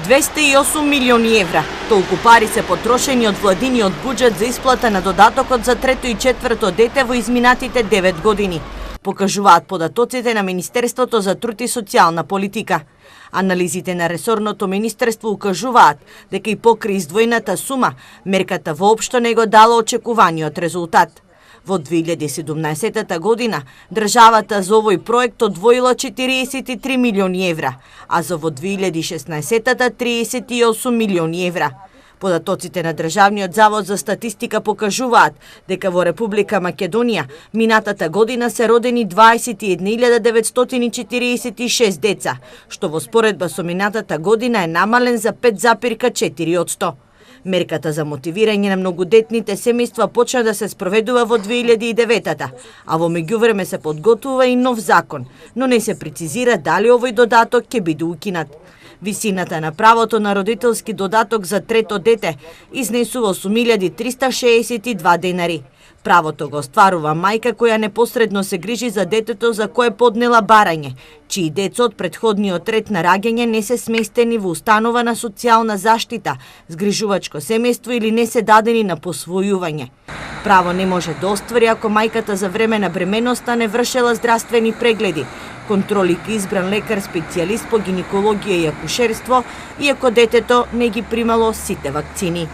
208 милиони евра. Толку пари се потрошени од владиниот буџет за исплата на додатокот за трето и четврто дете во изминатите 9 години, покажуваат податоците на Министерството за труд и социјална политика. Анализите на ресорното министерство укажуваат дека и покрај издвоената сума, мерката воопшто не го дала очекуваниот резултат. Во 2017 година државата за овој проект одвоила 43 милиони евра, а за во 2016 38 милиони евра. Податоците на Државниот завод за статистика покажуваат дека во Република Македонија минатата година се родени 21.946 деца, што во споредба со минатата година е намален за 5,4%. Мерката за мотивирање на многодетните семејства почна да се спроведува во 2009-та, а во меѓувреме се подготвува и нов закон, но не се прецизира дали овој додаток ќе биде укинат. Висината на правото на родителски додаток за трето дете изнесува 8.362 денари. Правото го остварува мајка која непосредно се грижи за детето за кое поднела барање, чии деца од претходниот ред на раѓање не се сместени во установа на социјална заштита, згрижувачко семејство или не се дадени на посвојување. Право не може да оствари ако мајката за време на бременоста не вршела здравствени прегледи, контроли ке избран лекар специјалист по гинекологија и акушерство, иако детето не ги примало сите вакцини.